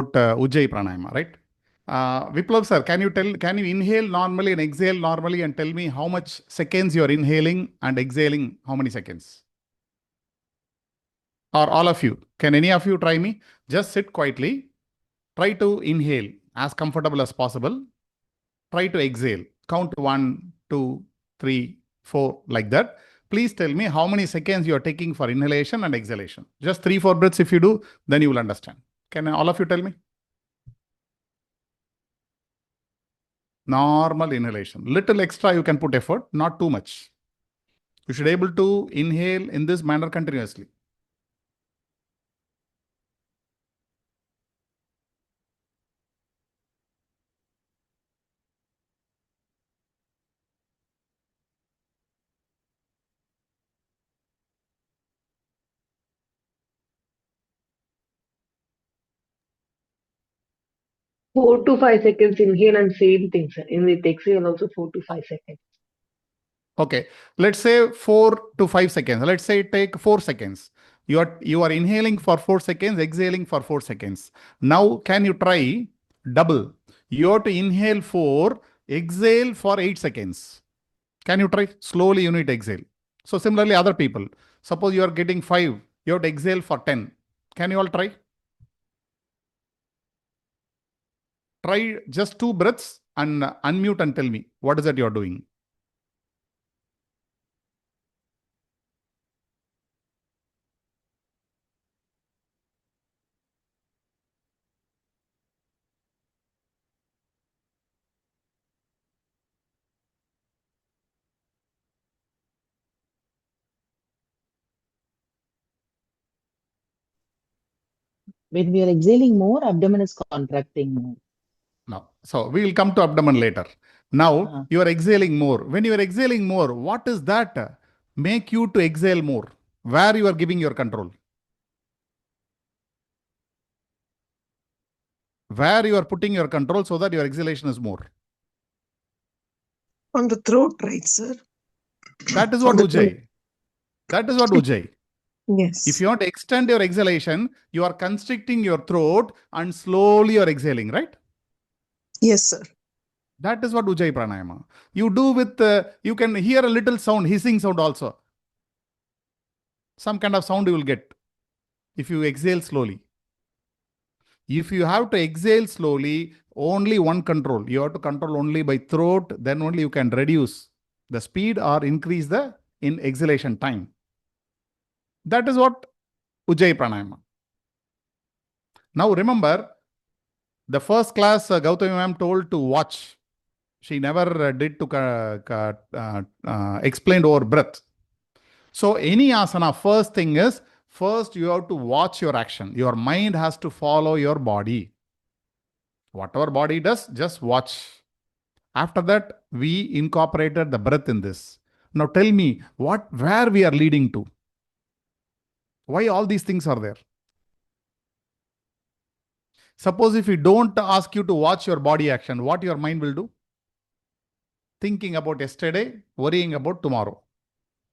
Ujjayi pranayama, right? Viplav sir, can you inhale normally and exhale normally and tell me how much seconds you are inhaling and exhaling? How many seconds? Or all of you? Can any of you try me? Just sit quietly. Try to inhale as comfortable as possible. Try to exhale. Count 1, 2, 3, 4, like that. Please tell me how many seconds you are taking for inhalation and exhalation. Just 3, 4 breaths if you do, then you will understand. Can all of you tell me? Normal inhalation. Little extra you can put effort, not too much. You should be able to inhale in this manner continuously. Four to 5 seconds inhale and same thing, sir. In with exhale also 4 to 5 seconds. Okay, let's say 4 to 5 seconds. Let's say take 4 seconds. You are inhaling for 4 seconds, exhaling for 4 seconds. Now, can you try double? You have to inhale 4, exhale for 8 seconds. Can you try? Slowly you need to exhale. So similarly, other people. Suppose you are getting 5, you have to exhale for 10. Can you all try? Try just 2 breaths and unmute and tell me what is that you are doing. When we are exhaling more, abdomen is contracting more. No. So we will come to abdomen later. Now you are exhaling more. When you are exhaling more, what is that make you to exhale more? Where you are giving your control? Where you are putting your control so that your exhalation is more? On the throat, right, sir? That is what Ujjayi. That is what Ujjayi. Yes. If you want to extend your exhalation, you are constricting your throat and slowly you are exhaling, right? Yes, sir. That is what Ujjayi pranayama. You do with, you can hear a little sound, hissing sound also. Some kind of sound you will get if you exhale slowly. If you have to exhale slowly, only one control. You have to control only by throat, then only you can reduce the speed or increase the in exhalation time. That is what Ujjayi pranayama. Now remember, the first class Gautami ma'am told to watch. She never did to explain over breath. So any asana, first thing is, first you have to watch your action. Your mind has to follow your body. Whatever body does, just watch. After that, we incorporated the breath in this. Now tell me, where we are leading to? Why all these things are there? Suppose if we don't ask you to watch your body action, what your mind will do? Thinking about yesterday, worrying about tomorrow.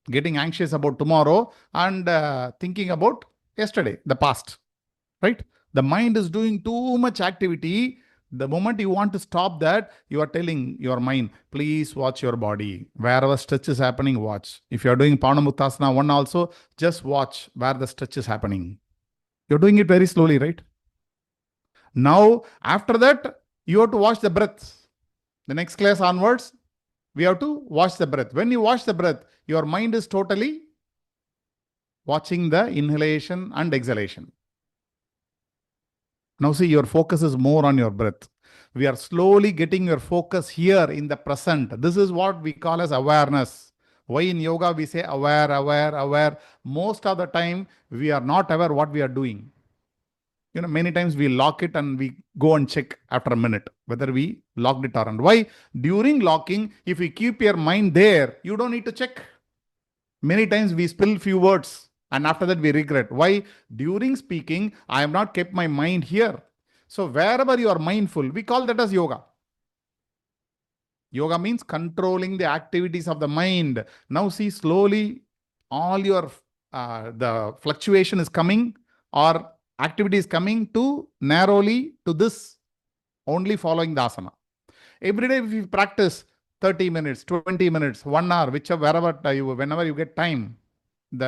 Getting anxious about tomorrow and thinking about yesterday, the past, right? The mind is doing too much activity. The moment you want to stop that, you are telling your mind, please watch your body. Wherever stretch is happening, watch. If you are doing Pranamuktasana 1 also, just watch where the stretch is happening. You're doing it very slowly, right? Now, after that, you have to watch the breath. The next class onwards, we have to watch the breath. When you watch the breath, your mind is totally watching the inhalation and exhalation. Now see, your focus is more on your breath. We are slowly getting your focus here in the present. This is what we call as awareness. Why in yoga we say aware, aware, aware. Most of the time, we are not aware what we are doing. Many times we lock it and we go and check after a minute whether we locked it or not. Why? During locking, if we keep your mind there, you don't need to check. Many times we spill few words and after that we regret. Why? During speaking, I have not kept my mind here. So wherever you are mindful, we call that as yoga. Yoga means controlling the activities of the mind. Now see, slowly all your, the fluctuation is coming or Activity is coming to narrowly to this, only following the asana. Every day if you practice 30 minutes, 20 minutes, 1 hour, whenever you get time,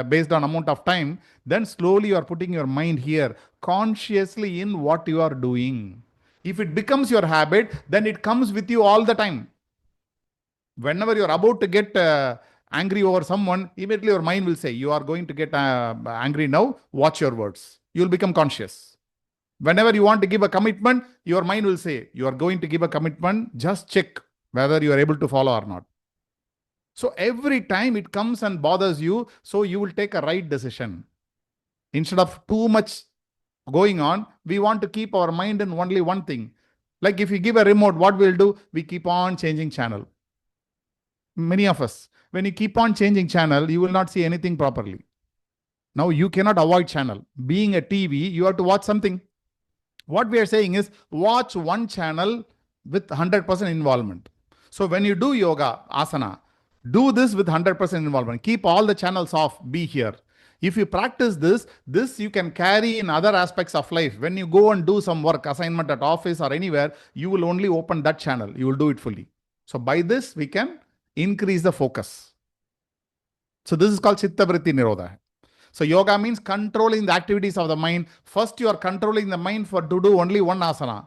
based on amount of time, then slowly you are putting your mind here, consciously in what you are doing. If it becomes your habit, then it comes with you all the time. Whenever you're about to get angry over someone, immediately your mind will say, you are going to get angry now, watch your words. You'll become conscious. Whenever you want to give a commitment, your mind will say, you are going to give a commitment, just check whether you are able to follow or not. So every time it comes and bothers you, so you will take a right decision. Instead of too much going on, we want to keep our mind in only one thing. Like if you give a remote, what we'll do? We keep on changing channel. Many of us, when you keep on changing channel, you will not see anything properly. Now you cannot avoid channel. Being a TV, you have to watch something. What we are saying is watch one channel with 100% involvement. So when you do yoga, asana, do this with 100% involvement. Keep all the channels off, be here. If you practice this you can carry in other aspects of life. When you go and do some work, assignment at office or anywhere, you will only open that channel. You will do it fully. So by this, we can increase the focus. So this is called Chitta Vritti Nirodha. So yoga means controlling the activities of the mind. First, you are controlling the mind to do only one asana.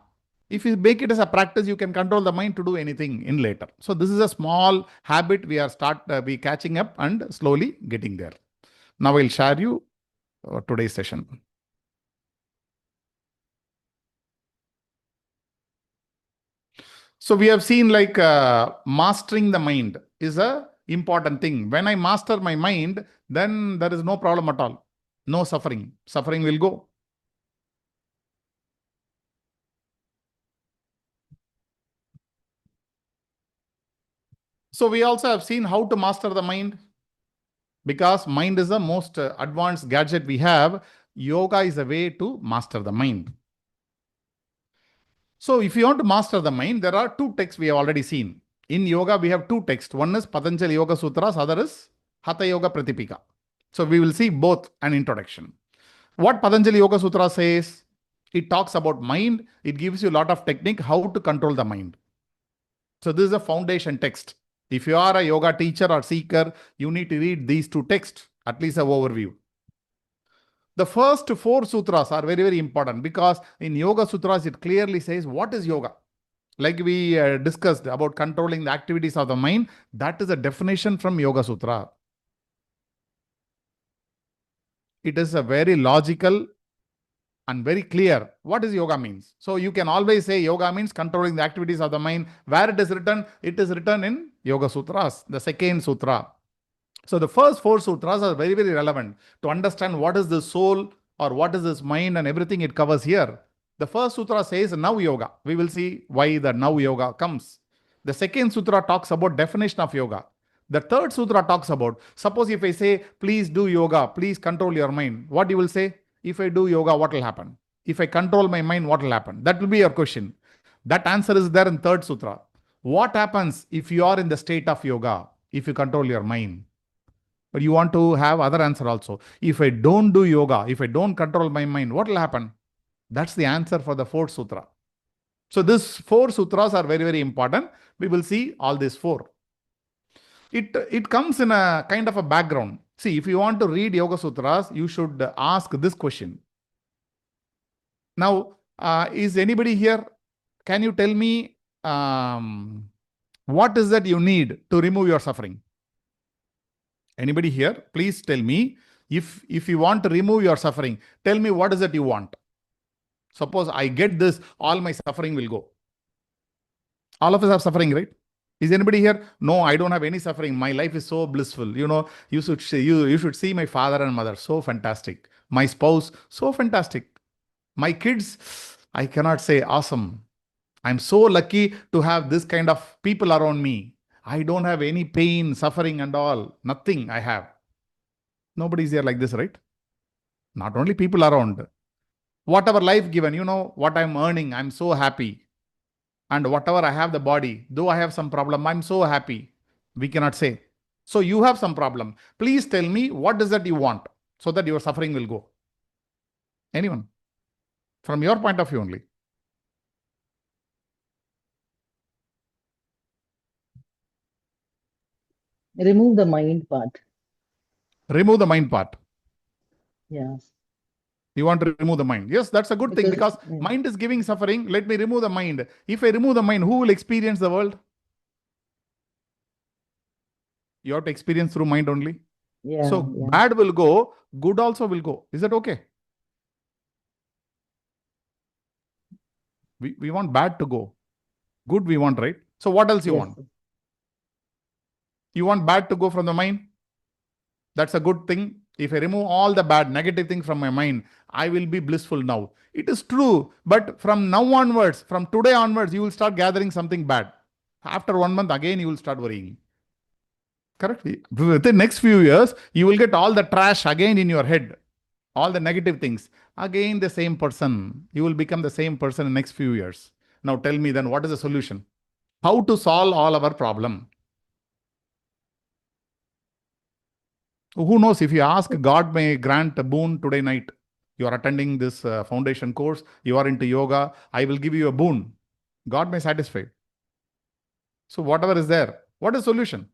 If you make it as a practice, you can control the mind to do anything in later. So this is a small habit we are catching up and slowly getting there. Now I'll share you today's session. So we have seen like mastering the mind is a important thing. When I master my mind, then there is no problem at all. No suffering. Suffering will go. So we also have seen how to master the mind. Because mind is the most advanced gadget we have, yoga is a way to master the mind. So if you want to master the mind, there are two texts we have already seen. In yoga, we have two texts. One is Patanjali Yoga Sutras, other is Hatha Yoga Pratipika. So we will see both an introduction. What Patanjali Yoga Sutra says, it talks about mind. It gives you a lot of technique how to control the mind. So this is a foundation text. If you are a yoga teacher or seeker, you need to read these two texts, at least an overview. The first 4 sutras are very, very important because in Yoga Sutras, it clearly says what is yoga. Like we discussed about controlling the activities of the mind, that is a definition from Yoga Sutra. It is a very logical and very clear what is yoga means. So you can always say yoga means controlling the activities of the mind. Where it is written in Yoga Sutras, the second sutra. So the first 4 sutras are very, very relevant to understand what is the soul or what is this mind and everything it covers here. The first sutra says now yoga. We will see why the now yoga comes. The second sutra talks about definition of yoga. The third sutra talks about, suppose if I say, please do yoga, please control your mind. What you will say? If I do yoga, what will happen? If I control my mind, what will happen? That will be your question. That answer is there in third sutra. What happens if you are in the state of yoga, if you control your mind? But you want to have other answer also. If I don't do yoga, if I don't control my mind, what will happen? That's the answer for the fourth sutra. So these 4 sutras are very, very important. We will see all these 4. It comes in a kind of a background. See, if you want to read Yoga Sutras, you should ask this question. Now, is anybody here? Can you tell me what is that you need to remove your suffering? Anybody here? Please tell me. If you want to remove your suffering, tell me what is it you want. Suppose I get this, all my suffering will go. All of us have suffering, right? Is anybody here? No, I don't have any suffering. My life is so blissful. You know, you should see my father and mother. So fantastic. My spouse, so fantastic. My kids, I cannot say awesome. I'm so lucky to have this kind of people around me. I don't have any pain, suffering and all. Nothing I have. Nobody's here like this, right? Not only people around. Whatever life given, you know, what I'm earning, I'm so happy. And whatever I have the body, though I have some problem, I'm so happy. We cannot say. So you have some problem. Please tell me what is that you want so that your suffering will go. Anyone? From your point of view only. Remove the mind part. Remove the mind part. Yeah. You want to remove the mind. Yes, that's a good thing because mind is giving suffering. Let me remove the mind. If I remove the mind, who will experience the world? You have to experience through mind only. Yeah. So bad will go, good also will go. Is that okay? We want bad to go. Good we want, right? So what else you want? You want bad to go from the mind? That's a good thing. If I remove all the bad, negative things from my mind, I will be blissful now. It is true. But from now onwards, from today onwards, you will start gathering something bad. After 1 month, again, you will start worrying. Correct? Within the next few years, you will get all the trash again in your head. All the negative things. Again, the same person. You will become the same person in the next few years. Now tell me then, what is the solution? How to solve all our problem? Who knows, if you ask, God may grant a boon today night. You are attending this foundation course, you are into yoga, I will give you a boon. God may satisfy. So whatever is there, what is solution?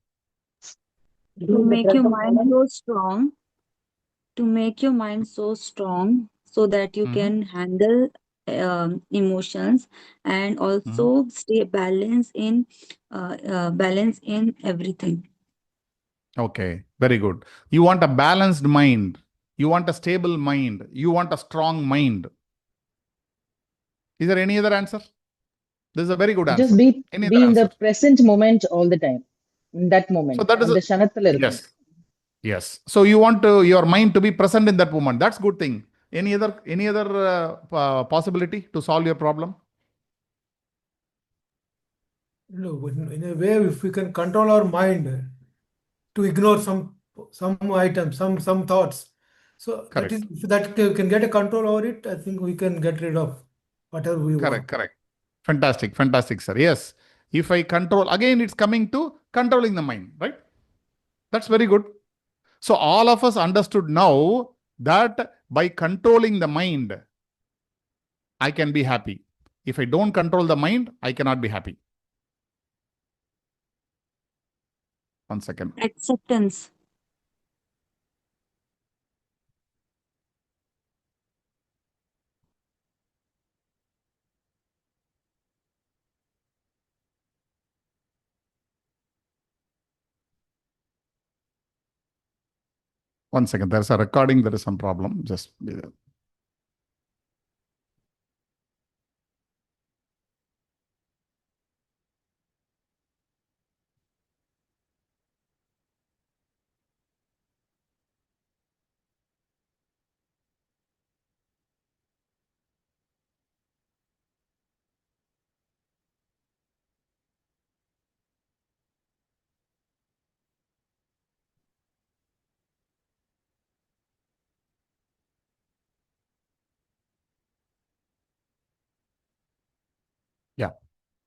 To make your mind so strong, to make your mind so strong so that you can handle emotions and also stay balance in everything. Okay, very good. You want a balanced mind. You want a stable mind. You want a strong mind. Is there any other answer? This is a very good answer. Just be Any other in the answer? present moment all the time. In that moment. So that is அந்த க்ஷணத்துல இருக்கும். yes. Yes. So you want your mind to be present in that moment. That's good thing. Any other possibility to solve your problem? No, in a way, if we can control our mind to ignore some items, some thoughts. So Correct. if that can get a control over it, I think we can get rid of whatever we want. Correct. Fantastic, sir. Yes. If I control, again, it's coming to controlling the mind, right? That's very good. So all of us understood now that by controlling the mind, I can be happy. If I don't control the mind, I cannot be happy. 1 second. Acceptance. One second. There's a recording. There is some problem. Just be there. Yeah.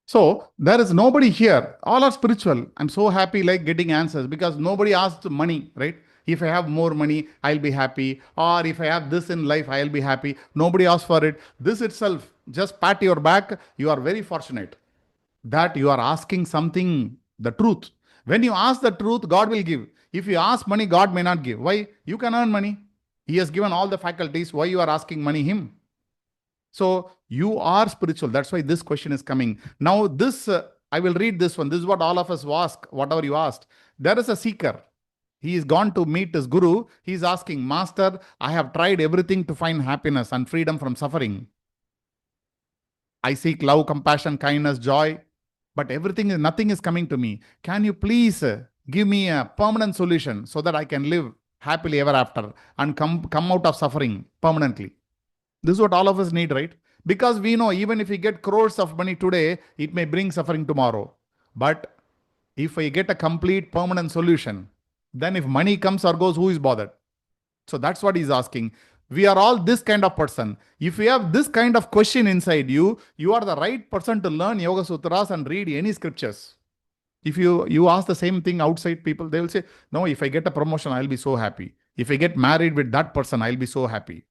So there is nobody here. All are spiritual. I'm so happy like getting answers because nobody asked money, right? If I have more money, I'll be happy. Or if I have this in life, I'll be happy. Nobody asked for it. This itself, just pat your back. You are very fortunate that you are asking something, the truth. When you ask the truth, God will give. If you ask money, God may not give. Why? You can earn money. He has given all the faculties. Why you are asking money him? So you are spiritual. That's why this question is coming. Now this, I will read this one. This is what all of us ask, whatever you asked. There is a seeker. He is gone to meet his guru. He is asking, Master, I have tried everything to find happiness and freedom from suffering. I seek love, compassion, kindness, joy, but nothing is coming to me. Can you please give me a permanent solution so that I can live happily ever after and come out of suffering permanently? This is what all of us need, right? Because we know even if we get crores of money today, it may bring suffering tomorrow. But if I get a complete permanent solution, then if money comes or goes, who is bothered? So that's what he's asking. We are all this kind of person. If you have this kind of question inside you, you are the right person to learn Yoga Sutras and read any scriptures. If you ask the same thing outside people, they will say, no, if I get a promotion, I'll be so happy. If I get married with that person, I'll be so happy.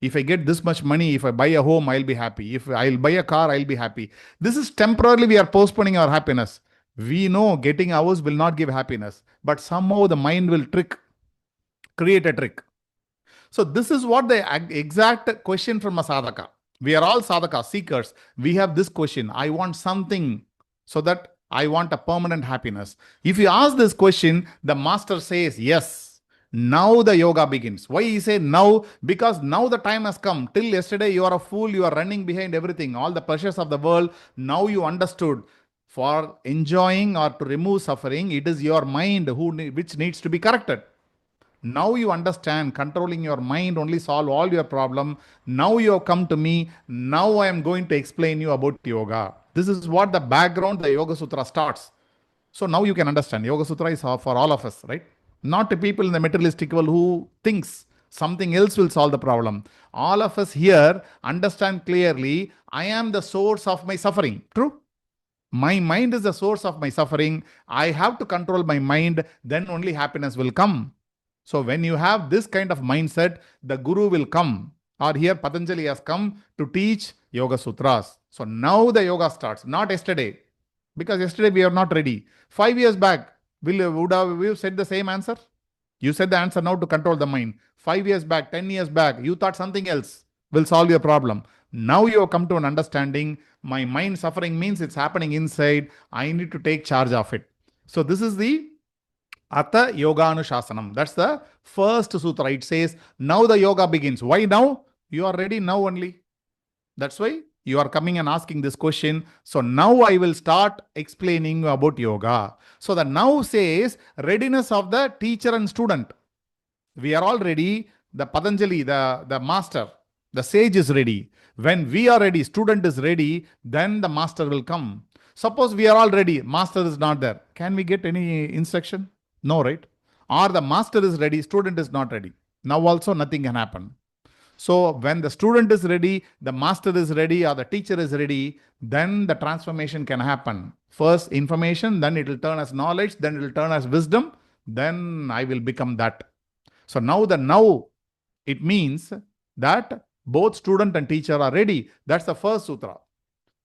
If I get this much money, if I buy a home, I'll be happy. If I'll buy a car, I'll be happy. This is temporarily we are postponing our happiness. We know getting ours will not give happiness, but somehow the mind will create a trick. So this is what the exact question from a sadhaka. We are all sadhaka, seekers. We have this question. I want something so that I want a permanent happiness. If you ask this question, the master says, yes, now the yoga begins. Why he say now? Because now the time has come. Till yesterday, you are a fool. You are running behind everything, all the pressures of the world. Now you understood. For enjoying or to remove suffering, it is your mind which needs to be corrected. Now you understand, controlling your mind only solve all your problem. Now you have come to me. Now I am going to explain you about yoga. This is what the background, the Yoga Sutra starts. So now you can understand. Yoga Sutra is for all of us, right? Not to people in the materialistic world who thinks something else will solve the problem. All of us here understand clearly, I am the source of my suffering. True? My mind is the source of my suffering. I have to control my mind. Then only happiness will come. So when you have this kind of mindset, the Guru will come. Or here Patanjali has come to teach Yoga Sutras. So now the yoga starts, not yesterday. Because yesterday we are not ready. 5 years back, would have said the same answer? You said the answer now to control the mind. 5 years back, 10 years back, you thought something else will solve your problem. Now you have come to an understanding. My mind suffering means it's happening inside. I need to take charge of it. So this is the Atha Yoganushasana. That's the first sutra. It says, now the yoga begins. Why now? You are ready now only. That's why you are coming and asking this question. So now I will start explaining about yoga. So the now says readiness of the teacher and student. We are all ready. The Patanjali, the master, the sage is ready. When we are ready, student is ready, then the master will come. Suppose we are all ready, master is not there. Can we get any instruction? No, right? Or the master is ready, student is not ready. Now also nothing can happen. So when the student is ready, the master is ready, or the teacher is ready, then the transformation can happen. First information, then it will turn as knowledge, then it will turn as wisdom, then I will become that. So now, it means that both student and teacher are ready. That's the first sutra.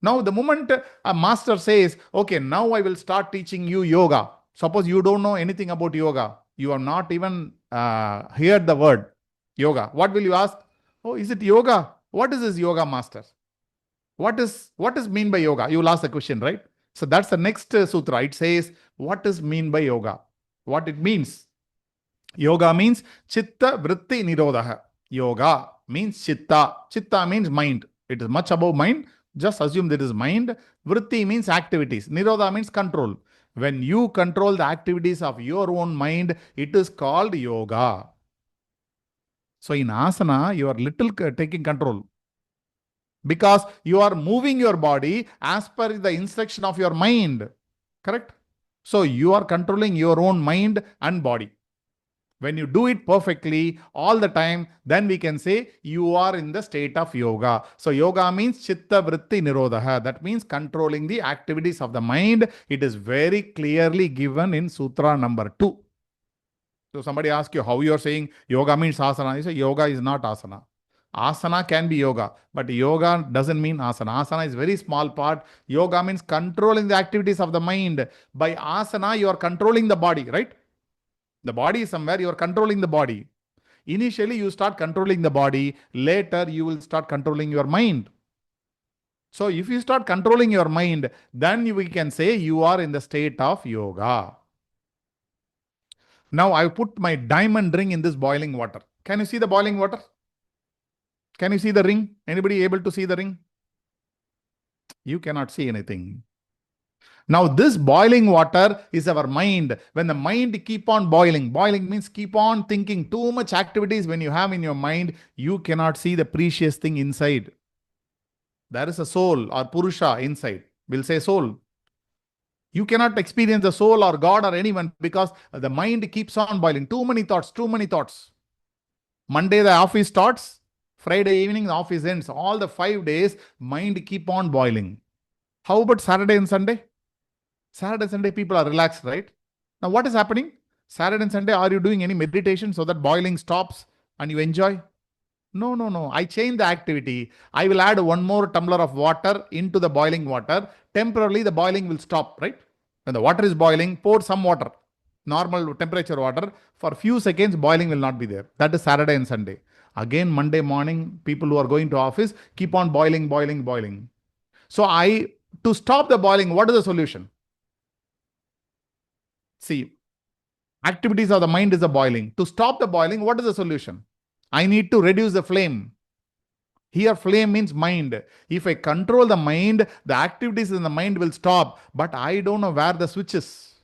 Now, the moment a master says, okay, now I will start teaching you yoga. Suppose you don't know anything about yoga. You have not even heard the word yoga. What will you ask? Oh, is it yoga? What is this yoga, master? What is mean by yoga? You will ask the question, right? So that's the next sutra. It says, what is mean by yoga? What it means? Yoga means chitta vritti nirodha. Yoga means chitta. Chitta means mind. It is much above mind. Just assume there is mind. Vritti means activities. Nirodha means control. When you control the activities of your own mind, it is called yoga. So in asana, you are little taking control. Because you are moving your body as per the instruction of your mind. Correct? So you are controlling your own mind and body. When you do it perfectly all the time, then we can say you are in the state of yoga. So yoga means chitta vritti nirodha. That means controlling the activities of the mind. It is very clearly given in sutra number 2. So somebody asks you how you are saying yoga means asana. You say yoga is not asana. Asana can be yoga, but yoga doesn't mean asana. Asana is very small part. Yoga means controlling the activities of the mind. By asana, you are controlling the body, right? The body is somewhere, you are controlling the body. Initially, you start controlling the body. Later, you will start controlling your mind. So if you start controlling your mind, then we can say you are in the state of yoga. Now, I put my diamond ring in this boiling water. Can you see the boiling water? Can you see the ring? Anybody able to see the ring? You cannot see anything. Now, this boiling water is our mind. When the mind keep on boiling means keep on thinking too much activities when you have in your mind, you cannot see the precious thing inside. There is a soul or Purusha inside. We'll say soul. You cannot experience the soul or God or anyone because the mind keeps on boiling. Too many thoughts. Monday, the office starts. Friday evening, the office ends. All the 5 days, mind keep on boiling. How about Saturday and Sunday? Saturday, Sunday, people are relaxed, right? Now, what is happening? Saturday and Sunday, are you doing any meditation so that boiling stops and you enjoy? No, no, no. I change the activity. I will add one more tumbler of water into the boiling water. Temporarily, the boiling will stop, right? When the water is boiling, pour some water, normal temperature water. For few seconds, boiling will not be there. That is Saturday and Sunday. Again, Monday morning, people who are going to office keep on boiling, boiling, boiling. So to stop the boiling, what is the solution? See, activities of the mind is the boiling. To stop the boiling, what is the solution? I need to reduce the flame. Here, flame means mind. If I control the mind, the activities in the mind will stop. But I don't know where the switch is.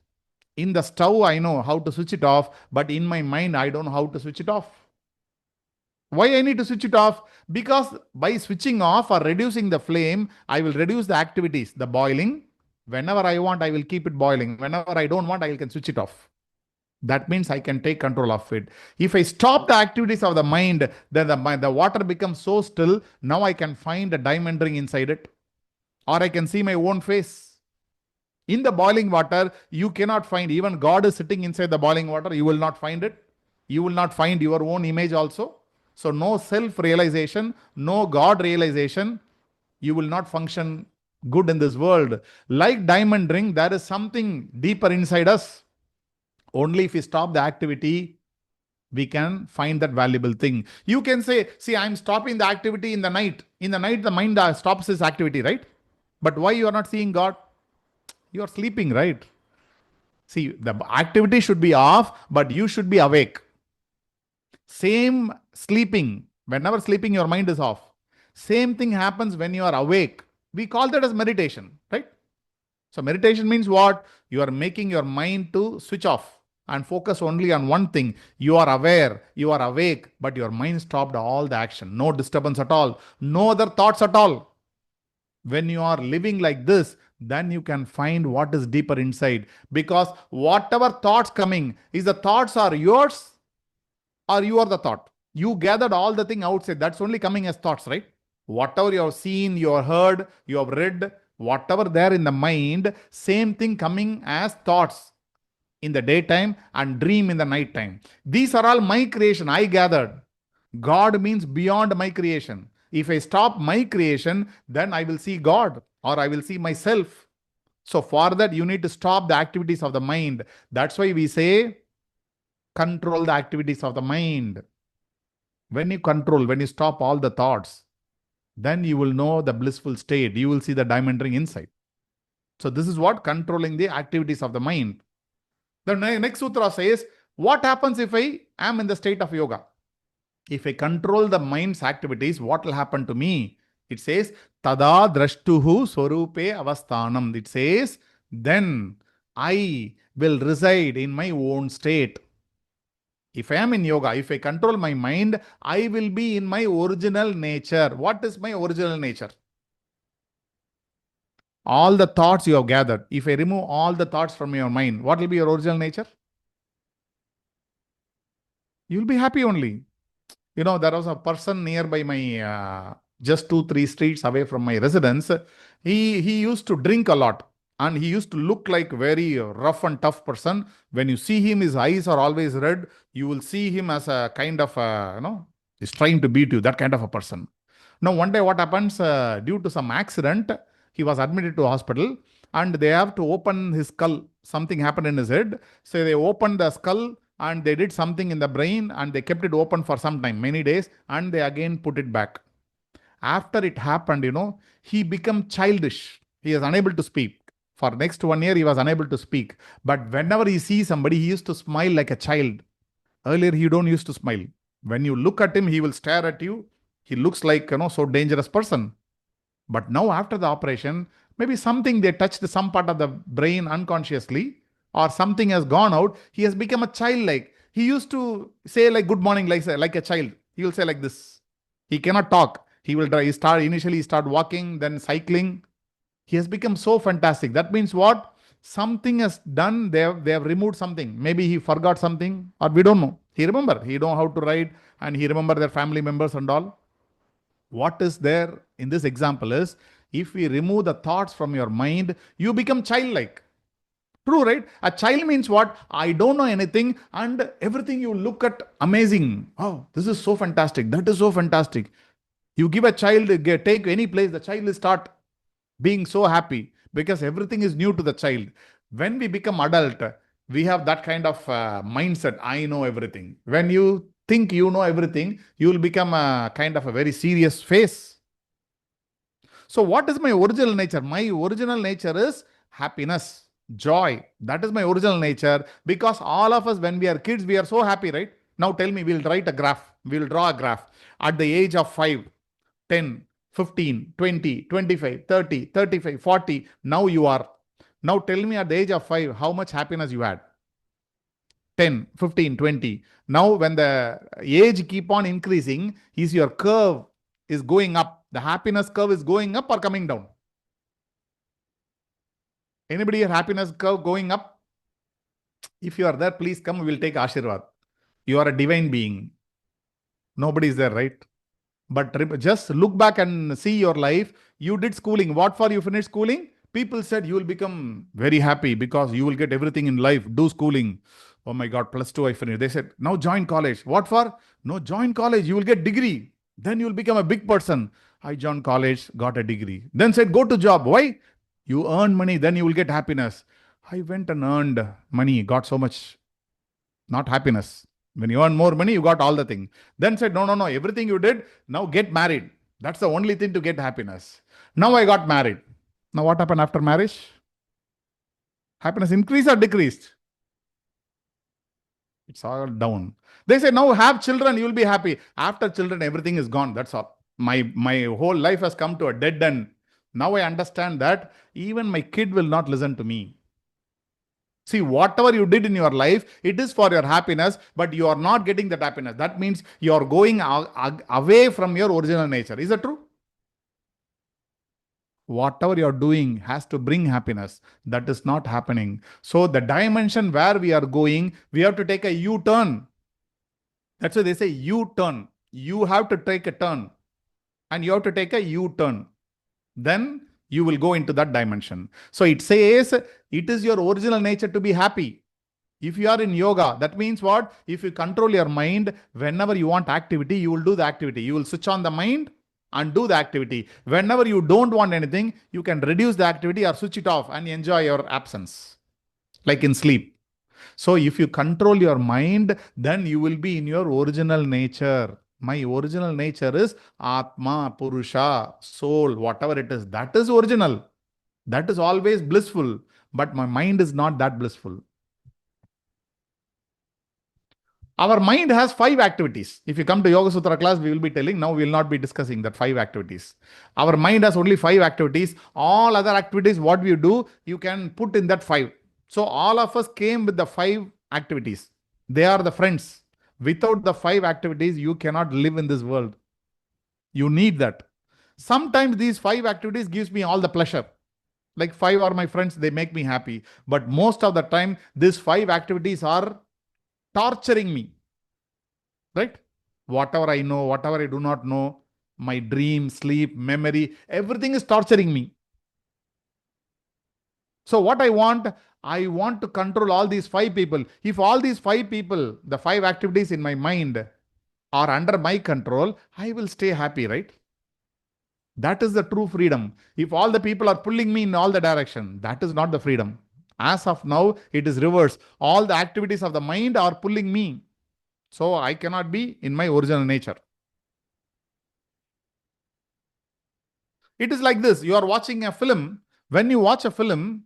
In the stove, I know how to switch it off. But in my mind, I don't know how to switch it off. Why I need to switch it off? Because by switching off or reducing the flame, I will reduce the activities, the boiling. Whenever I want, I will keep it boiling. Whenever I don't want, I can switch it off. That means I can take control of it. If I stop the activities of the mind, then the water becomes so still. Now I can find a diamond ring inside it. Or I can see my own face. In the boiling water, you cannot find, even God is sitting inside the boiling water, you will not find it. You will not find your own image also. So no self-realization, no God realization. You will not function good in this world. Like diamond ring, there is something deeper inside us. Only if we stop the activity, we can find that valuable thing. You can say, see, I'm stopping the activity in the night. In the night, the mind stops its activity, right? But why you are not seeing God? You are sleeping, right? See, the activity should be off, but you should be awake. Same sleeping. Whenever sleeping, your mind is off. Same thing happens when you are awake. We call that as meditation, right? So meditation means what? You are making your mind to switch off and focus only on one thing. You are aware, you are awake, but your mind stopped all the action. No disturbance at all. No other thoughts at all. When you are living like this, then you can find what is deeper inside. Because whatever thoughts coming, is the thoughts are yours or you are the thought? You gathered all the thing outside. That's only coming as thoughts, right? Whatever you have seen, you have heard, you have read, whatever there in the mind, same thing coming as thoughts in the daytime and dream in the night time. These are all my creation. I gathered. God means beyond my creation. If I stop my creation, then I will see God or I will see myself. So for that, you need to stop the activities of the mind. That's why we say, control the activities of the mind. When you control, when you stop all the thoughts, then you will know the blissful state. You will see the diamond ring inside. So this is what controlling the activities of the mind. The next sutra says, what happens if I am in the state of yoga? If I control the mind's activities, what will happen to me? It says, tada drashtuhu swarupe avasthanam. It says, then I will reside in my own state. If I am in yoga, if I control my mind, I will be in my original nature. What is my original nature? All the thoughts you have gathered. If I remove all the thoughts from your mind, what will be your original nature? You will be happy only. You know, there was a person nearby my, just 2-3 streets away from my residence. He used to drink a lot. And he used to look like very rough and tough person. When you see him, his eyes are always red. You will see him as a kind of, he's trying to beat you, that kind of a person. Now, one day what happens, due to some accident, he was admitted to hospital and they have to open his skull. Something happened in his head. So they opened the skull and they did something in the brain and they kept it open for some time, many days, and they again put it back. After it happened, he became childish. He is unable to speak. For next 1 year, he was unable to speak. But whenever he sees somebody, he used to smile like a child. Earlier, he don't used to smile. When you look at him, he will stare at you. He looks like, so dangerous person. But now after the operation, maybe something they touched some part of the brain unconsciously or something has gone out. He has become a child-like. He used to say like good morning like a child. He will say like this. He cannot talk. He will initially start walking, then cycling. He has become so fantastic. That means what? Something has done. They have removed something. Maybe he forgot something or we don't know. He remember. He know how to write and he remember their family members and all. What is there in this example is, if we remove the thoughts from your mind, you become childlike. True, right? A child means what? I don't know anything, and everything you look at amazing. Oh, this is so fantastic. That is so fantastic. You give a child, take any place, the child will start being so happy because everything is new to the child. When we become adult, we have that kind of mindset. I know everything. When you think you know everything, you will become a kind of a very serious face. So what is my original nature? My original nature is happiness, joy. That is my original nature, because all of us, when we are kids, we are so happy, right? Now tell me, we'll write a graph. We'll draw a graph. At the age of 5, 10, 15, 20, 25, 30, 35, 40. Now you are. Now tell me at the age of 5, how much happiness you had? 10, 15, 20. Now when the age keep on increasing, is your curve is going up. The happiness curve is going up or coming down? Anybody your happiness curve going up? If you are there, please come. We will take Ashirwad. You are a divine being. Nobody is there, right? But just look back and see your life. You did schooling. What for you finished schooling? People said you will become very happy because you will get everything in life. Do schooling. Oh my God, +2 I finished. They said, now join college. What for? No, join college. You will get degree. Then you will become a big person. I joined college, got a degree. Then said, go to job. Why? You earn money, then you will get happiness. I went and earned money, got so much, not happiness. When you earn more money, you got all the thing. Then said, no, everything you did, now get married. That's the only thing to get happiness. Now I got married. Now what happened after marriage? Happiness increased or decreased? It's all down. They say, now have children, you will be happy. After children, everything is gone. That's all. My whole life has come to a dead end. Now I understand that even my kid will not listen to me. See, whatever you did in your life, it is for your happiness, but you are not getting that happiness. That means you are going away from your original nature. Is that true? Whatever you are doing has to bring happiness. That is not happening. So the dimension where we are going, we have to take a U-turn. That's why they say U-turn. You have to take a turn. And you have to take a U-turn. Then you will go into that dimension. So it says it is your original nature to be happy. If you are in yoga, that means what? If you control your mind, whenever you want activity, you will do the activity. You will switch on the mind and do the activity. Whenever you don't want anything, you can reduce the activity or switch it off and enjoy your absence, like in sleep. So if you control your mind, then you will be in your original nature. My original nature is Atma, Purusha, soul, whatever it is. That is original. That is always blissful. But my mind is not that blissful. Our mind has 5 activities. If you come to Yoga Sutra class, we will be telling. Now we will not be discussing that 5 activities. Our mind has only 5 activities. All other activities, what we do, you can put in that 5. So all of us came with the 5 activities. They are the friends. Without the 5 activities, you cannot live in this world. You need that. Sometimes these 5 activities gives me all the pleasure. Like 5 are my friends, they make me happy. But most of the time, these 5 activities are torturing me. Right? Whatever I know, whatever I do not know, my dream, sleep, memory, everything is torturing me. So what I want to control all these 5 people. If all these 5 people, the 5 activities in my mind are under my control, I will stay happy, right? That is the true freedom. If all the people are pulling me in all the direction, that is not the freedom. As of now, it is reverse. All the activities of the mind are pulling me. So I cannot be in my original nature. It is like this. You are watching a film. When you watch a film,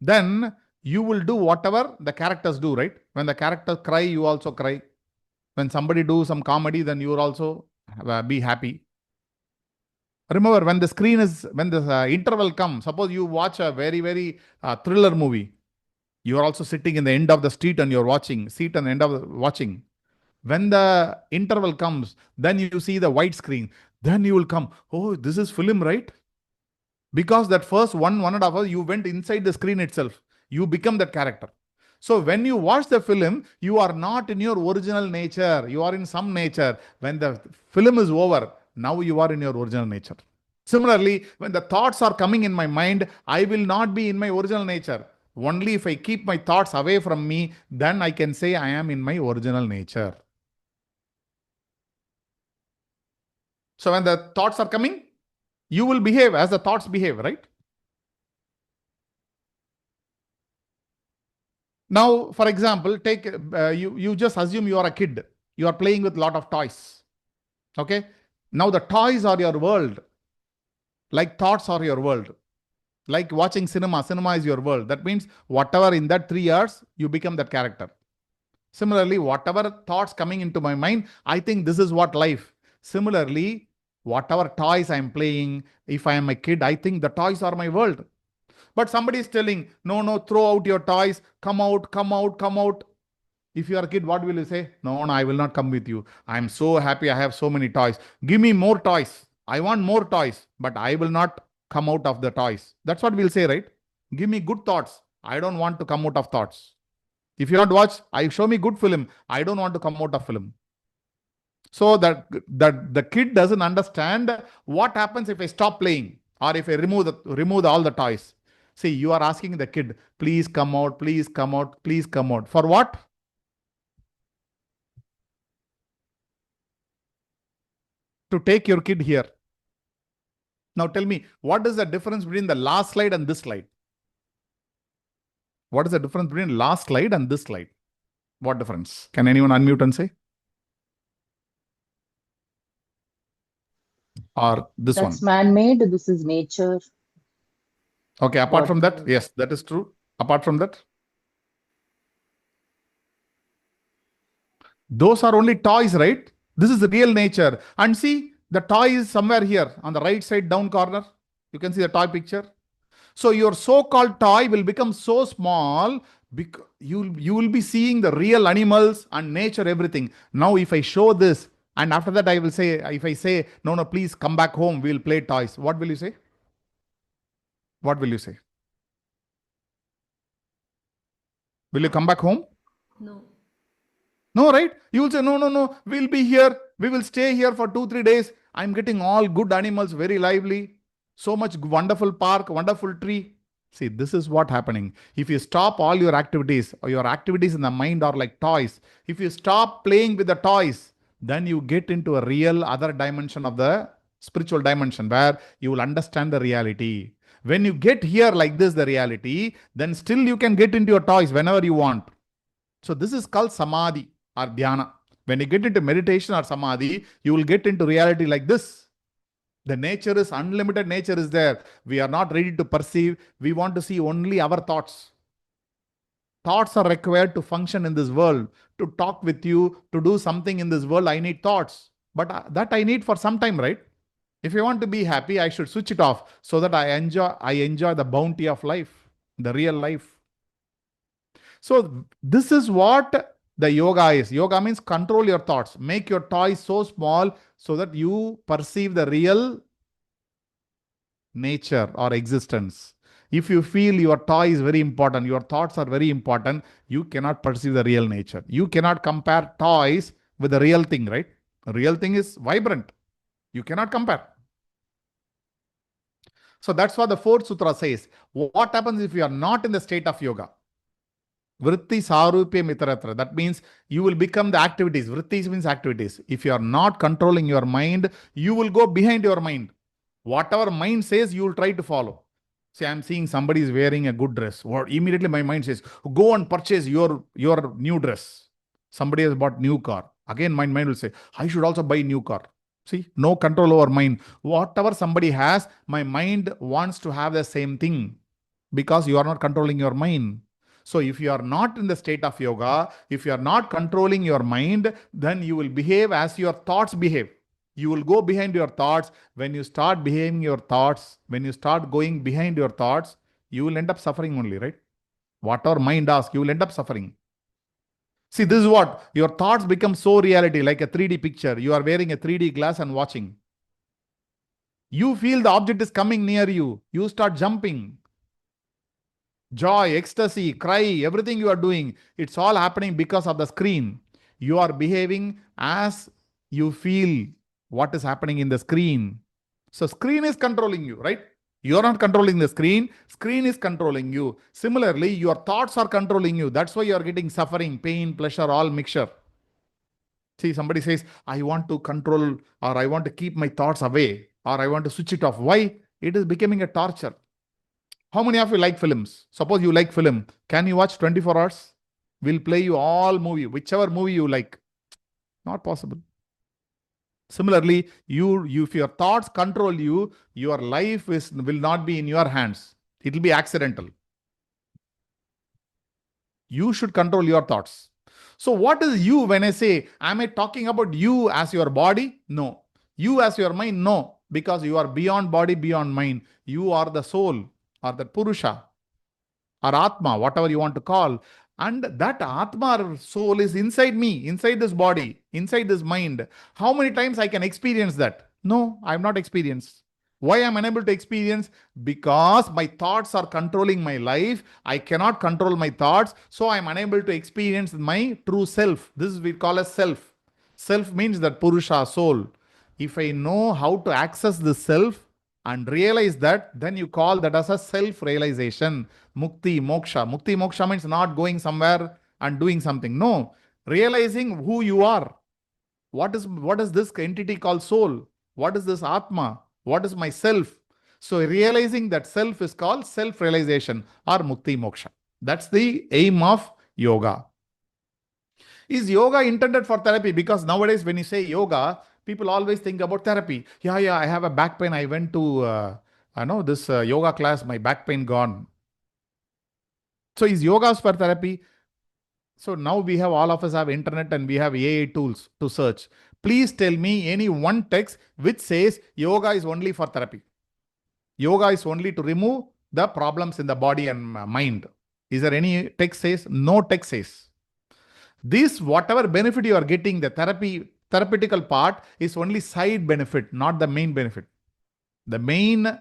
then you will do whatever the characters do, right? When the characters cry, you also cry. When somebody do some comedy, then you will also be happy. Remember, when the interval comes, suppose you watch a very, very thriller movie. You are also sitting in the end of the street and you're watching, seat on the end of the watching. When the interval comes, then you see the white screen. Then you will come, oh, this is film, right? Because that first 1.5 hours, you went inside the screen itself. You become that character. So when you watch the film, you are not in your original nature. You are in some nature. When the film is over, now you are in your original nature. Similarly, when the thoughts are coming in my mind, I will not be in my original nature. Only if I keep my thoughts away from me, then I can say I am in my original nature. So when the thoughts are coming, you will behave as the thoughts behave, right? Now, for example, take you just assume you are a kid. You are playing with a lot of toys. Okay. Now the toys are your world. Like thoughts are your world. Like watching cinema. Cinema is your world. That means whatever in that 3 years, you become that character. Similarly, whatever thoughts coming into my mind, I think this is what life. Similarly, whatever toys I'm playing, if I am a kid, I think the toys are my world. But somebody is telling, no, no, throw out your toys, come out, come out, come out. If you are a kid, what will you say? No, no, I will not come with you. I am so happy I have so many toys. Give me more toys. I want more toys, but I will not come out of the toys. That's what we'll say, right? Give me good thoughts. I don't want to come out of thoughts. If you not watch, show me good film. I don't want to come out of film. So that the kid doesn't understand what happens if I stop playing or if I remove all the toys. See, you are asking the kid, please come out, please come out, please come out. For what? To take your kid here. Now tell me, what is the difference between the last slide and this slide? What is the difference between last slide and this slide? What difference? Can anyone unmute and say? Or this That's one? man-made. This is nature. Okay, apart What? from that, yes, that is true. Apart from that, those are only toys, right? This is the real nature. And see, the toy is somewhere here on the right side down corner. You can see the toy picture. So your so-called toy will become so small because you will be seeing the real animals and nature, everything. Now, if I show this, and after that I will say, if I say, no, no, please come back home, we'll play toys. What will you say? What will you say? Will you come back home? No. No, right? You will say, no, no, no, we'll be here. We will stay here for 2-3 days. I'm getting all good animals, very lively. So much wonderful park, wonderful tree. See, this is what happening. If you stop all your activities, or your activities in the mind are like toys. If you stop playing with the toys, then you get into a real other dimension of the spiritual dimension where you will understand the reality. When you get here like this, the reality, then still you can get into your toys whenever you want. So this is called samadhi or dhyana. When you get into meditation or samadhi, you will get into reality like this. The nature is unlimited, nature is there. We are not ready to perceive. We want to see only our thoughts. Thoughts are required to function in this world. To talk with you, to do something in this world, I need thoughts. But that I need for some time, right? If I want to be happy, I should switch it off so that I enjoy the bounty of life, the real life. So this is what the yoga is. Yoga means control your thoughts. Make your toys so small so that you perceive the real nature or existence. If you feel your toy is very important, your thoughts are very important, you cannot perceive the real nature. You cannot compare toys with the real thing, right? The real thing is vibrant. You cannot compare. So that's what the fourth sutra says. What happens if you are not in the state of yoga? Vritti sarupya mitaratra. That means you will become the activities. Vrittis means activities. If you are not controlling your mind, you will go behind your mind. Whatever mind says, you will try to follow. Say, I'm seeing somebody is wearing a good dress. What immediately my mind says, go and purchase your new dress. Somebody has bought new car. Again, my mind will say, I should also buy new car. See, no control over mind. Whatever somebody has, my mind wants to have the same thing because you are not controlling your mind. So if you are not in the state of yoga, if you are not controlling your mind, then you will behave as your thoughts behave. You will go behind your thoughts. When you start behaving your thoughts, when you start going behind your thoughts, you will end up suffering only, right? Whatever mind asks, you will end up suffering. See, this is what your thoughts become so reality, like a 3D picture. You are wearing a 3D glass and watching. You feel the object is coming near you. You start jumping. Joy, ecstasy, cry, everything you are doing, it's all happening because of the screen. You are behaving as you feel what is happening in the screen. So screen is controlling you, right? You are not controlling the screen. Screen is controlling you. Similarly, your thoughts are controlling you. That's why you are getting suffering, pain, pleasure, all mixture. See, somebody says, I want to control, or I want to keep my thoughts away, or I want to switch it off. Why? It is becoming a torture. How many of you like films? Suppose you like film. Can you watch 24 hours? We'll play you all movie, whichever movie you like. Not possible. Similarly, if your thoughts control you, your life will not be in your hands. It will be accidental. You should control your thoughts. So what is you when I say, am I talking about you as your body? No. You as your mind? No. Because you are beyond body, beyond mind. You are the soul or the Purusha or Atma, whatever you want to call. And that Atma or soul is inside me, inside this body, inside this mind. How many times I can experience that? No, I have not experienced. Why am I unable to experience? Because my thoughts are controlling my life. I cannot control my thoughts. So I am unable to experience my true self. This is we call as self. Self means that Purusha, soul. If I know how to access the self and realize that, then you call that as a self-realization. Mukti, moksha. Mukti, moksha means not going somewhere and doing something. No. Realizing who you are. What is this entity called soul? What is this Atma? What is myself? So realizing that self is called self-realization or mukti moksha. That's the aim of yoga. Is yoga intended for therapy? Because nowadays when you say yoga, people always think about therapy. Yeah, I have a back pain. I went to this yoga class. My back pain gone. So is yoga for therapy? So now we have, all of us have internet and we have AI tools to search. Please tell me any one text which says yoga is only for therapy. Yoga is only to remove the problems in the body and mind. Is there any text says? No text says. This, whatever benefit you are getting, the therapeutical part is only side benefit, not the main benefit. The main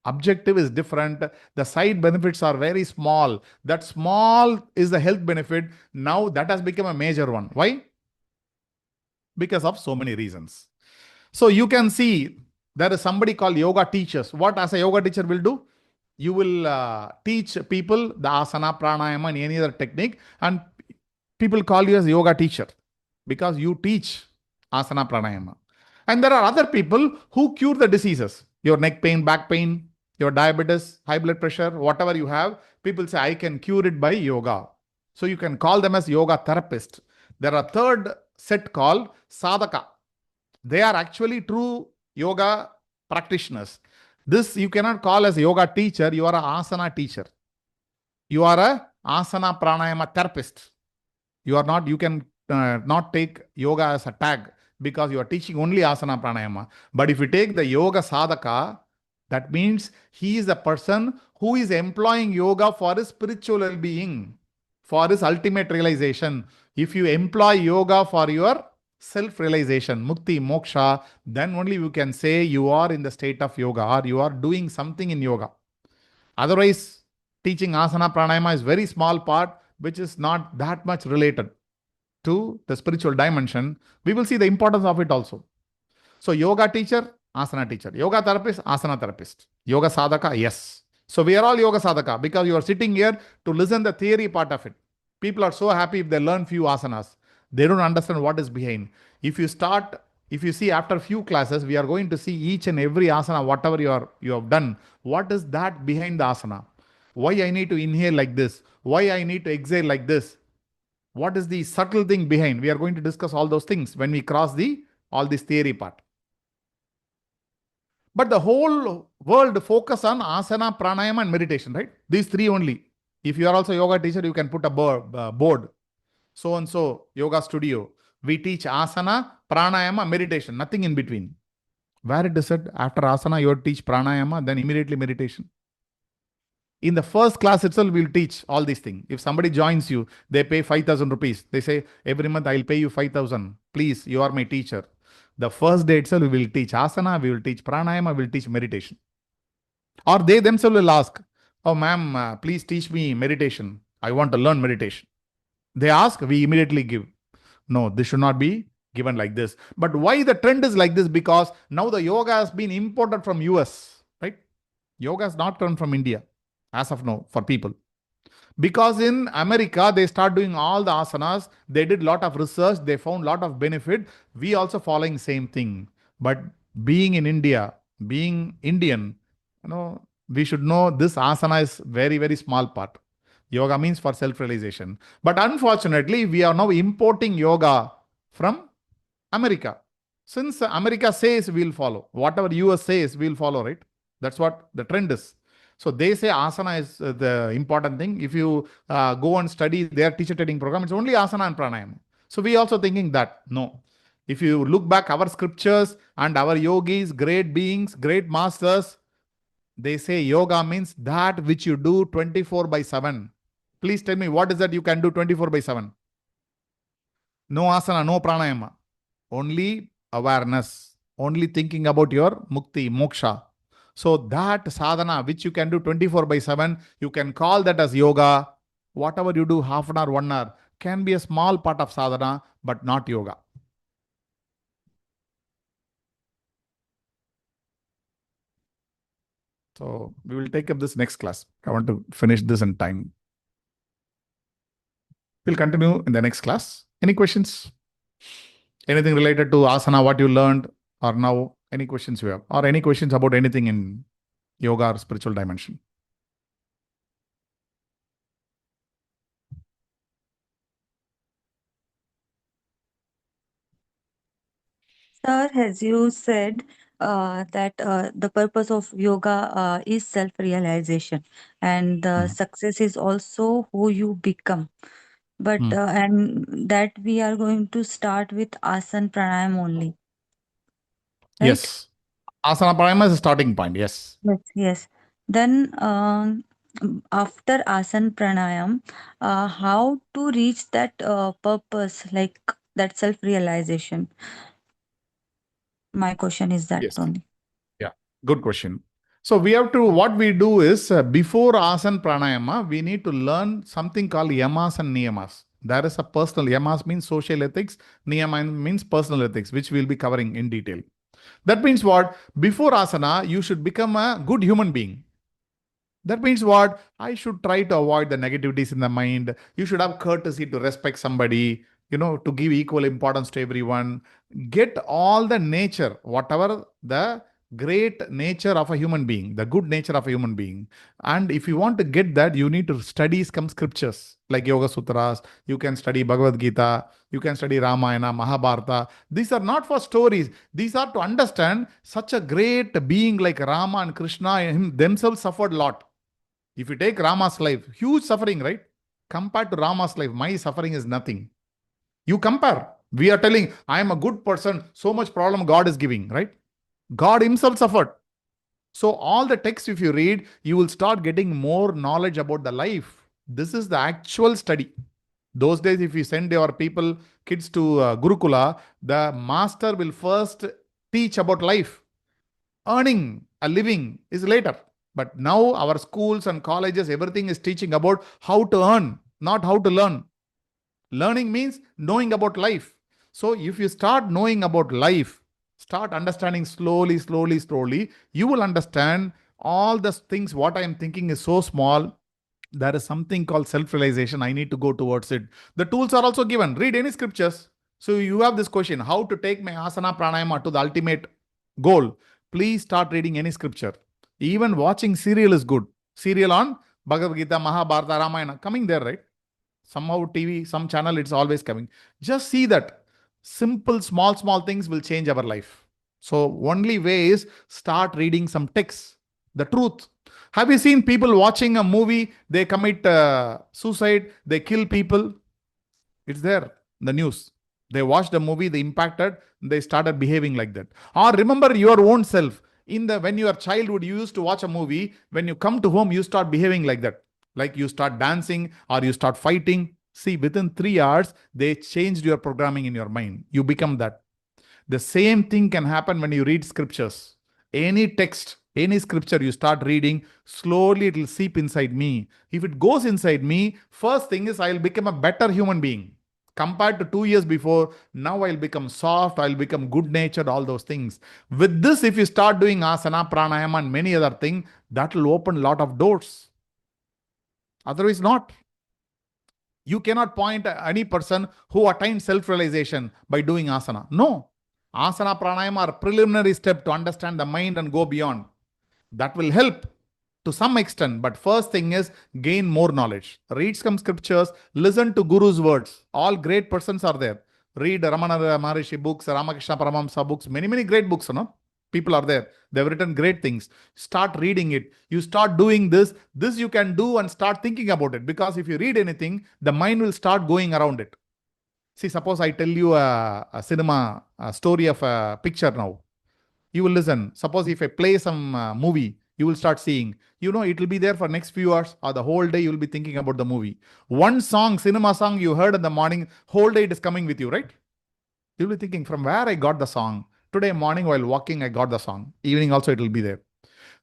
objective is different. The side benefits are very small. That small is the health benefit. Now that has become a major one. Why? Because of so many reasons. So you can see there is somebody called yoga teachers. What as a yoga teacher will do? You will teach people the asana, pranayama and any other technique, and people call you as yoga teacher because you teach asana, pranayama. And there are other people who cure the diseases. Your neck pain, back pain, your diabetes, high blood pressure, whatever you have, people say, I can cure it by yoga. So you can call them as yoga therapist. There are third set called sadhaka. They are actually true yoga practitioners. This you cannot call as a yoga teacher. You are an asana teacher. You are a asana pranayama therapist. You are not, you can not take yoga as a tag because you are teaching only asana pranayama. But if you take the yoga sadhaka, that means he is a person who is employing yoga for his spiritual well-being, for his ultimate realization. If you employ yoga for your self-realization, mukti, moksha, then only you can say you are in the state of yoga or you are doing something in yoga. Otherwise, teaching asana pranayama is very small part which is not that much related to the spiritual dimension. We will see the importance of it also. So yoga teacher, asana teacher. Yoga therapist, asana therapist. Yoga sadhaka, yes. So we are all yoga sadhaka because you are sitting here to listen the theory part of it. People are so happy if they learn few asanas. They don't understand what is behind. If you see after few classes, we are going to see each and every asana, whatever you have done. What is that behind the asana? Why I need to inhale like this? Why I need to exhale like this? What is the subtle thing behind? We are going to discuss all those things when we cross all this theory part. But the whole world focus on asana, pranayama and meditation, right? These three only. If you are also a yoga teacher, you can put a board. So and so yoga studio. We teach asana, pranayama, meditation, nothing in between. Where it is said after asana, you teach pranayama, then immediately meditation. In the first class itself, we'll teach all these things. If somebody joins you, they pay 5,000 rupees. They say, every month I'll pay you 5,000. Please, you are my teacher. The first day itself, we will teach asana, we will teach pranayama, we will teach meditation. Or they themselves will ask, oh ma'am, please teach me meditation. I want to learn meditation. They ask, we immediately give. No, this should not be given like this. But why the trend is like this? Because now the yoga has been imported from US, right? Yoga has not come from India as of now for people. Because in America, they start doing all the asanas. They did a lot of research. They found a lot of benefit. We also following same thing. But being in India, being Indian, we should know this asana is very, very small part. Yoga means for self-realization. But unfortunately, we are now importing yoga from America. Since America says we'll follow, whatever US says we'll follow, right? That's what the trend is. So they say asana is the important thing. If you go and study their teacher training program, it's only asana and pranayama. So we also thinking that, no. If you look back our scriptures and our yogis, great beings, great masters, they say yoga means that which you do 24/7. Please tell me, what is that you can do 24/7? No asana, no pranayama. Only awareness. Only thinking about your mukti, moksha. So that sadhana, which you can do 24/7, you can call that as yoga. Whatever you do, half an hour, 1 hour, can be a small part of sadhana, but not yoga. So we will take up this next class. I want to finish this in time. We'll continue in the next class. Any questions? Anything related to asana, what you learned, or now any questions you have, or any questions about anything in yoga or spiritual dimension? Sir, as you said, that the purpose of yoga is self-realization, and success is also who you become. But and that we are going to start with asana pranayam only, right? Yes. Asana pranayama is a starting point. Yes. Yes, yes. Then after asana pranayam, how to reach that purpose, like that self-realization? My question is that Yes. only. Yeah. Good question. So we have to, what we do is before asana pranayama, we need to learn something called yamas and niyamas. There is a personal, yamas means social ethics, niyama means personal ethics, which we'll be covering in detail. That means what? Before asana, you should become a good human being. That means what? I should try to avoid the negativities in the mind. You should have courtesy to respect somebody, to give equal importance to everyone. Get all the nature, whatever the great nature of a human being, the good nature of a human being. And if you want to get that, you need to study some scriptures like Yoga Sutras. You can study Bhagavad Gita. You can study Ramayana, Mahabharata. These are not for stories. These are to understand such a great being like Rama and Krishna themselves suffered a lot. If you take Rama's life, huge suffering, right? Compared to Rama's life, my suffering is nothing. You compare. We are telling, I am a good person, so much problem God is giving, right? God himself suffered. So all the texts, if you read, you will start getting more knowledge about the life. This is the actual study. Those days, if you send your kids to Gurukula, the master will first teach about life. Earning a living is later. But now our schools and colleges, everything is teaching about how to earn, not how to learn. Learning means knowing about life. So if you start knowing about life, start understanding slowly, you will understand all the things. What I am thinking is so small. There is something called self-realization. I need to go towards it. The tools are also given. Read any scriptures. So you have this question, how to take my asana pranayama to the ultimate goal. Please start reading any scripture. Even watching serial is good. Serial on Bhagavad Gita, Mahabharata, Ramayana, coming there, right? Somehow TV, some channel, it's always coming. Just see that. Simple, small things will change our life. So only way is start reading some texts. The truth. Have you seen people watching a movie, they commit suicide, they kill people? It's there, the news. They watched the movie, they impacted, they started behaving like that. Or remember your own self. When you are childhood, you used to watch a movie. When you come to home, you start behaving like that. Like you start dancing or you start fighting. See, within 3 hours, they changed your programming in your mind. You become that. The same thing can happen when you read scriptures. Any text, any scripture you start reading, slowly it will seep inside me. If it goes inside me, first thing is I'll become a better human being. Compared to 2 years before, now I'll become soft, I'll become good natured, all those things. With this, if you start doing asana, pranayama, and many other things, that will open a lot of doors. Otherwise, not. You cannot point at any person who attained self-realization by doing asana. No. Asana, pranayama are preliminary step to understand the mind and go beyond. That will help to some extent. But first thing is gain more knowledge. Read some scriptures, listen to Guru's words. All great persons are there. Read Ramana Maharishi books, Ramakrishna Paramahamsa books, many great books, people are there. They've written great things. Start reading it. You start doing this. This you can do and start thinking about it. Because if you read anything, the mind will start going around it. See, suppose I tell you a cinema a story of a picture now. You will listen. Suppose if I play some movie, you will start seeing. It will be there for next few hours or the whole day you will be thinking about the movie. One song, cinema song you heard in the morning, whole day it is coming with you, right? You'll be thinking from where I got the song. Today morning while walking, I got the song. Evening also it will be there.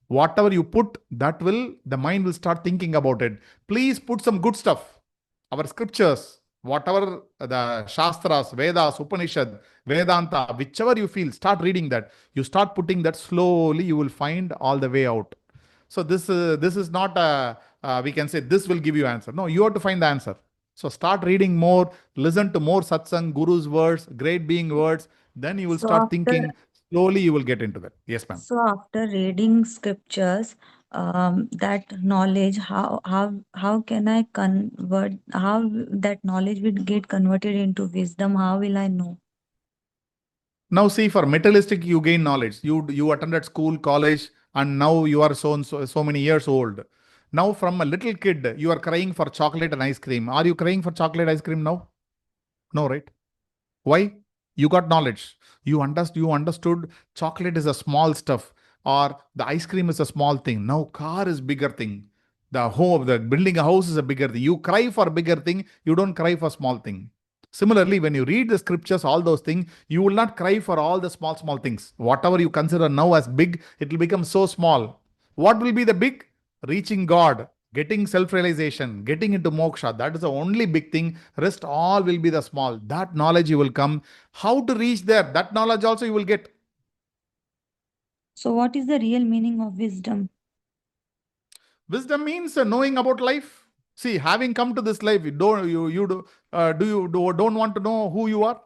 Whatever you put, the mind will start thinking about it. Please put some good stuff. Our scriptures, whatever the Shastras, Vedas, Upanishad, Vedanta, whichever you feel, start reading that. You start putting that slowly, you will find all the way out. So this is not we can say this will give you answer. No, you have to find the answer. So start reading more, listen to more satsang, Guru's words, great being words. Then you will So start after thinking. Slowly you will get into that. Yes, ma'am. So after reading scriptures, that knowledge, how can I convert? How that knowledge will get converted into wisdom? How will I know? Now see, for materialistic, you gain knowledge. You attended school, college, and now you are so many years old. Now from a little kid, you are crying for chocolate and ice cream. Are you crying for chocolate ice cream now? No, right? Why? You got knowledge. You understood chocolate is a small stuff or the ice cream is a small thing. Now car is bigger thing. The building a house is a bigger thing. You cry for bigger thing. You don't cry for small thing. Similarly, when you read the scriptures, all those things, you will not cry for all the small things. Whatever you consider now as big, it will become so small. What will be the big? Reaching God, getting self-realization, getting into moksha. That is the only big thing. Rest all will be the small. That knowledge you will come. How to reach there? That knowledge also you will get. So what is the real meaning of wisdom? Wisdom means knowing about life. See, having come to this life, don't want to know who you are?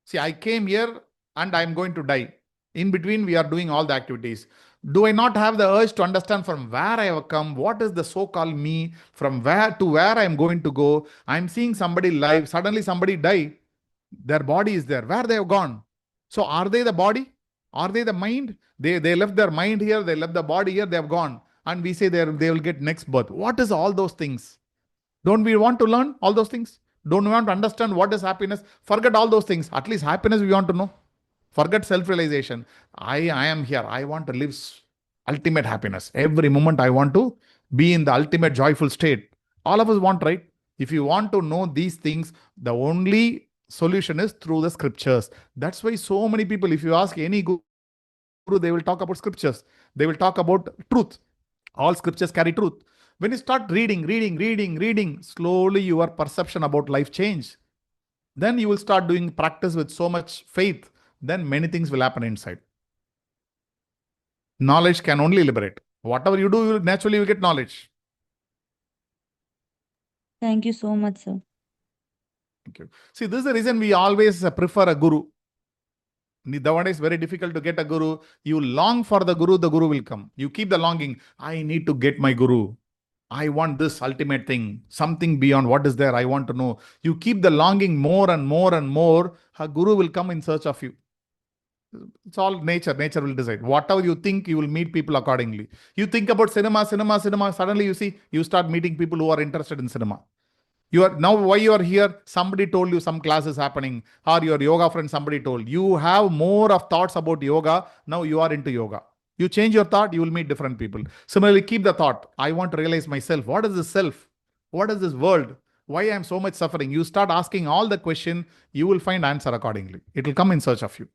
See, I came here and I'm going to die. In between, we are doing all the activities. Do I not have the urge to understand from where I have come? What is the so-called me? From where to where I am going to go? I'm seeing somebody live. Suddenly somebody die. Their body is there. Where they have gone? So are they the body? Are they the mind? They left their mind here. They left the body here. They have gone. And we say they will get next birth. What is all those things? Don't we want to learn all those things? Don't we want to understand what is happiness? Forget all those things. At least happiness we want to know. Forget self-realization. I am here. I want to live ultimate happiness. Every moment I want to be in the ultimate joyful state. All of us want, right? If you want to know these things, the only solution is through the scriptures. That's why so many people, if you ask any guru, they will talk about scriptures. They will talk about truth. All scriptures carry truth. When you start reading, slowly your perception about life change. Then you will start doing practice with so much faith. Then many things will happen inside. Knowledge can only liberate. Whatever you do, naturally you get knowledge. Thank you so much, sir. Thank you. See, this is the reason we always prefer a guru. Nowadays, very difficult to get a guru. You long for the guru will come. You keep the longing. I need to get my guru. I want this ultimate thing, something beyond what is there. I want to know. You keep the longing more and more and more. A guru will come in search of you. It's all nature. Nature will decide. Whatever you think, you will meet people accordingly. You think about cinema. Suddenly you see, you start meeting people who are interested in cinema. You are now why you are here. Somebody told you some class is happening, or your yoga friend somebody told you have more of thoughts about yoga. Now you are into yoga. You change your thought, you will meet different people. Similarly, keep the thought. I want to realize myself. What is this self? What is this world? Why I am so much suffering? You start asking all the question. You will find answer accordingly. It will come in search of you.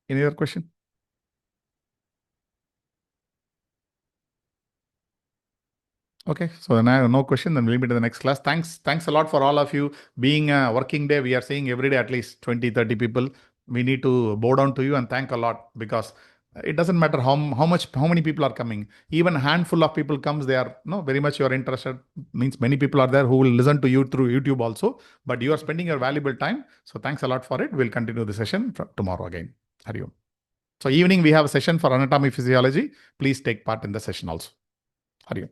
Any other question? Okay, so then I have no question, then we'll meet in the next class. Thanks a lot for all of you. Being a working day, we are seeing every day at least 20, 30 people. We need to bow down to you and thank a lot, because it doesn't matter how many people are coming. Even a handful of people comes, they are very much you are interested. Means many people are there who will listen to you through YouTube also. But you are spending your valuable time. So thanks a lot for it. We'll continue the session tomorrow again. Hari Om. So evening we have a session for anatomy physiology. Please take part in the session also. Hari Om.